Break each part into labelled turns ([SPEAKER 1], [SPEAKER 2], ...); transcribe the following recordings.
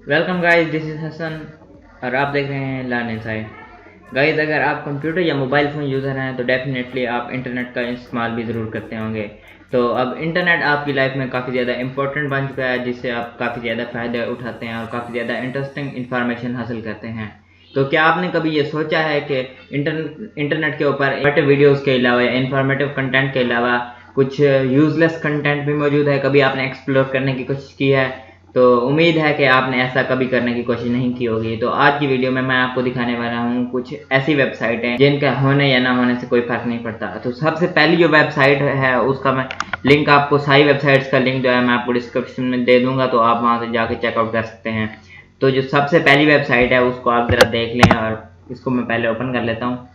[SPEAKER 1] Welcome guys, this is Hasan और आप देख रहे हैं लर्न इनसाइड। गाइस, अगर आप कंप्यूटर या मोबाइल फ़ोन यूज़र हैं तो डेफिनेटली आप इंटरनेट का इस्तेमाल भी ज़रूर करते होंगे। तो अब इंटरनेट आपकी लाइफ में काफ़ी ज़्यादा इंपॉर्टेंट बन चुका है, जिससे आप काफ़ी ज़्यादा फ़ायदे उठाते हैं और काफ़ी ज़्यादा इंटरेस्टिंग इन्फॉर्मेशन हासिल करते हैं। तो क्या आपने कभी ये सोचा है कि इंटरनेट के ऊपर इंफॉर्मेटिव वीडियोज़ के अलावा या इन्फॉर्मेटिव कंटेंट के अलावा कुछ यूज़लेस कंटेंट भी मौजूद है? कभी आपने एक्सप्लोर करने की कोशिश की है? तो उम्मीद है कि आपने ऐसा कभी करने की कोशिश नहीं की होगी। तो आज की वीडियो में मैं आपको दिखाने वाला हूँ कुछ ऐसी वेबसाइटें जिनका होने या ना होने से कोई फ़र्क नहीं पड़ता। तो सबसे पहली जो वेबसाइट है उसका मैं लिंक आपको सारी वेबसाइट्स का लिंक जो है मैं आपको डिस्क्रिप्शन में दे दूँगा, तो आप वहाँ से जाके चेकआउट कर सकते हैं। तो जो सबसे पहली वेबसाइट है उसको आप ज़रा देख लें और इसको मैं पहले ओपन कर लेता हूँ।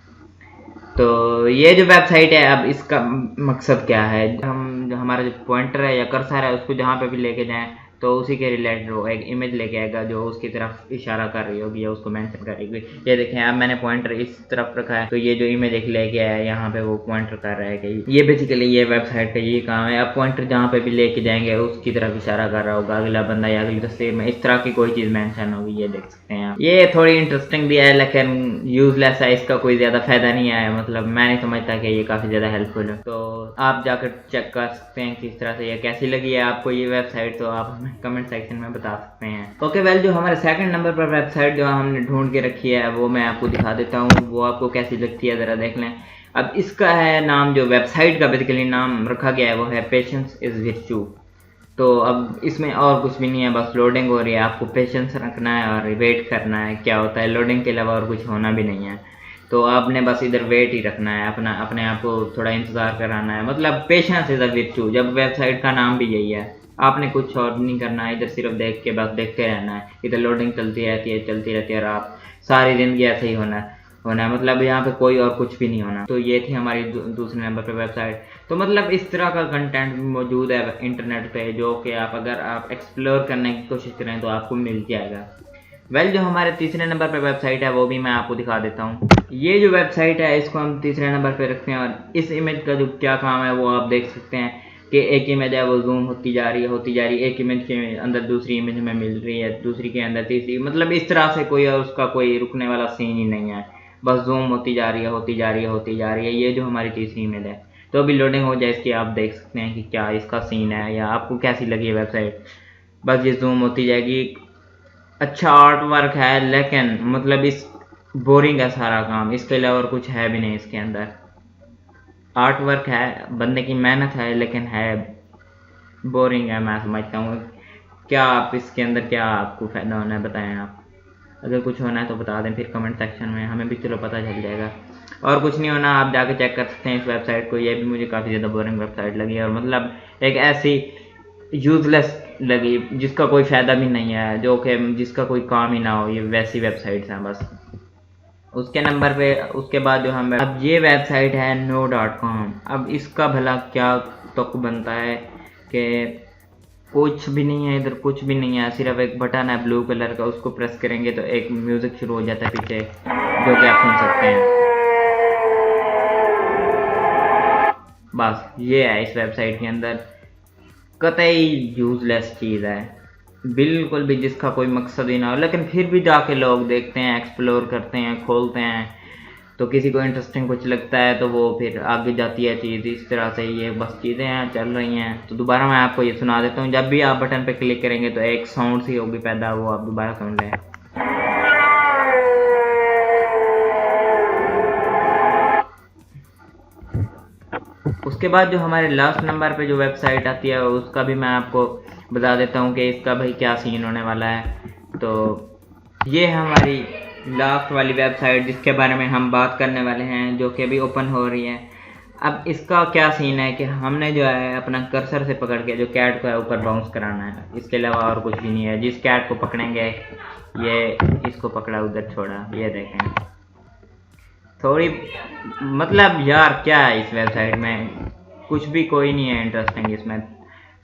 [SPEAKER 1] तो ये जो वेबसाइट है, अब इसका मकसद क्या है, हम जो हमारा जो पॉइंटर है या कर्सर है उसको जहाँ पे भी लेके जाएं तो उसी के रिलेटेड वो एक इमेज लेके आएगा जो उसकी तरफ इशारा कर रही होगी या उसको मेंशन करेगी। ये देखें, अब मैंने पॉइंटर इस तरफ रखा है तो ये जो इमेज एक लेके आया है यहाँ पे वो पॉइंटर कर रहा है कि ये बेसिकली ये वेबसाइट का ये काम है। अब पॉइंटर जहाँ पे भी लेके जाएंगे उसकी तरफ इशारा कर रहा होगा अगला बंदा या अगली तस्वीर में, इस तरह की कोई चीज़ मेंशन होगी। ये देख सकते हैं आप। ये थोड़ी इंटरेस्टिंग भी है लेकिन यूजलेस है, इसका कोई ज़्यादा फायदा नहीं है। मतलब मैं नहीं समझता कि ये काफ़ी ज़्यादा हेल्पफुल है। तो आप जाकर चेक कर सकते हैं किस तरह से ये कैसी लगी है आपको ये वेबसाइट, तो आप हमें कमेंट सेक्शन में बता सकते हैं। ओके वेल, जो हमारे सेकंड नंबर पर वेबसाइट जो हमने ढूंढ के रखी है वो मैं आपको दिखा देता हूँ, वो आपको कैसी लगती है ज़रा देख लें। अब इसका है नाम, जो वेबसाइट का बेसिकली नाम रखा गया है वो है पेशेंस इज़ विर्च्यू। तो अब इसमें और कुछ भी नहीं है, बस लोडिंग हो रही है, आपको पेशेंस रखना है और वेट करना है। क्या होता है, लोडिंग के अलावा और कुछ होना भी नहीं है। तो आपने बस इधर वेट ही रखना है, अपने आप को थोड़ा इंतज़ार कराना है। मतलब पेशेंस इज़ अ विर्च्यू, जब वेबसाइट का नाम भी यही है। आपने कुछ और नहीं करना है, इधर सिर्फ देख के बस देखते रहना है। इधर लोडिंग चलती रहती है और आप सारी ज़िंदगी ऐसे ही होना है। मतलब यहाँ पे कोई और कुछ भी नहीं होना। तो ये थी हमारी दूसरे नंबर पे वेबसाइट। तो मतलब इस तरह का कंटेंट मौजूद है इंटरनेट पे जो कि अगर आप एक्सप्लोर करने की कोशिश करें तो आपको मिल जाएगा। वेल, जो हमारे तीसरे नंबर पे वेबसाइट है वो भी मैं आपको दिखा देता हूँ। ये जो वेबसाइट है इसको हम तीसरे नंबर पे रखते हैं और इस इमेज का जो क्या काम है वो आप देख सकते हैं कि एक इमेज है वो जूम होती जा रही है, एक इमेज के अंदर दूसरी इमेज में मिल रही है, दूसरी के अंदर तीसरी। मतलब इस तरह से कोई और उसका कोई रुकने वाला सीन ही नहीं है, बस जूम होती जा रही है। ये जो हमारी तीसरी इमेज है, तो अभी लोडिंग हो जाए इसकी, आप देख सकते हैं कि क्या इसका सीन है या आपको कैसी लगी है वेबसाइट। बस ये जूम होती जाएगी। अच्छा आर्ट वर्क है लेकिन मतलब इस बोरिंग है सारा काम, इसके अलावा और कुछ है भी नहीं इसके अंदर। आर्ट वर्क है, बंदे की मेहनत है, लेकिन है बोरिंग है। मैं समझता हूँ, क्या आप इसके अंदर क्या आपको फ़ायदा होना है बताएं आप। अगर कुछ होना है तो बता दें फिर कमेंट सेक्शन में, हमें भी चलो पता चल जाएगा। और कुछ नहीं होना, आप जाके चेक कर सकते हैं इस वेबसाइट को। ये भी मुझे काफ़ी ज़्यादा बोरिंग वेबसाइट लगी और मतलब एक ऐसी यूज़लेस लगी जिसका कोई फ़ायदा भी नहीं है, जो कि जिसका कोई काम ही ना हो। ये वैसी वेबसाइट्स हैं बस। उसके नंबर पे उसके बाद जो हम अब ये वेबसाइट है no.com। अब इसका भला क्या तुक बनता है कि कुछ भी नहीं है, इधर कुछ भी नहीं है, सिर्फ एक बटन है ब्लू कलर का, उसको प्रेस करेंगे तो एक म्यूज़िक शुरू हो जाता है पीछे, जो कि आप सुन सकते हैं। बस ये है इस वेबसाइट के अंदर, कतई यूज़लेस चीज़ है बिल्कुल भी, जिसका कोई मकसद ही ना हो। लेकिन फिर भी जाके लोग देखते हैं, एक्सप्लोर करते हैं, खोलते हैं। तो किसी को इंटरेस्टिंग कुछ लगता है तो वो फिर आगे जाती है चीज़। इस तरह से ये बस चीज़ें हैं, चल रही हैं। तो दोबारा मैं आपको ये सुना देता हूँ, जब भी आप बटन पे क्लिक करेंगे तो एक साउंड सी होगी पैदा, वो आप दोबारा सुन लें। उसके बाद जो हमारे लास्ट नंबर पे जो वेबसाइट आती है उसका भी मैं आपको बता देता हूँ कि इसका भाई क्या सीन होने वाला है। तो ये है हमारी लास्ट वाली वेबसाइट जिसके बारे में हम बात करने वाले हैं, जो कि अभी ओपन हो रही है। अब इसका क्या सीन है कि हमने जो है अपना कर्सर से पकड़ के जो कैट को है ऊपर बाउंस कराना है, इसके अलावा और कुछ भी नहीं है। जिस कैट को पकड़ेंगे, ये इसको पकड़ा उधर छोड़ा, ये देखें। थोड़ी मतलब यार क्या है इस वेबसाइट में, कुछ भी कोई नहीं है इंटरेस्टिंग इसमें।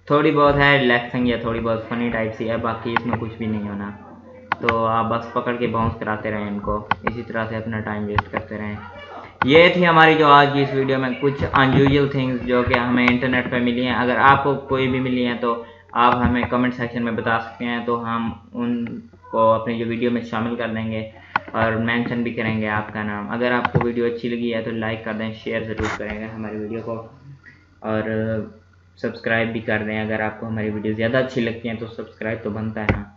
[SPEAKER 1] थोड़ी बहुत है रिलैक्सिंग या थोड़ी बहुत फनी टाइप सी है, बाकी इसमें कुछ भी नहीं होना। तो आप बस पकड़ के बाउंस कराते रहें इनको, इसी तरह से अपना टाइम वेस्ट करते रहें। ये थी हमारी जो आज की इस वीडियो में कुछ अनयूजुअल थिंग्स जो कि हमें इंटरनेट पर मिली हैं। अगर आपको कोई भी मिली हैं तो आप हमें कमेंट सेक्शन में बता सकते हैं, तो हम उन को अपनी जो वीडियो में शामिल कर देंगे और मेंशन भी करेंगे आपका नाम। अगर आपको वीडियो अच्छी लगी है तो लाइक कर दें, शेयर ज़रूर करेंगे हमारी वीडियो को, और सब्सक्राइब भी कर दें। अगर आपको हमारी वीडियो ज़्यादा अच्छी लगती हैं तो सब्सक्राइब तो बनता है ना।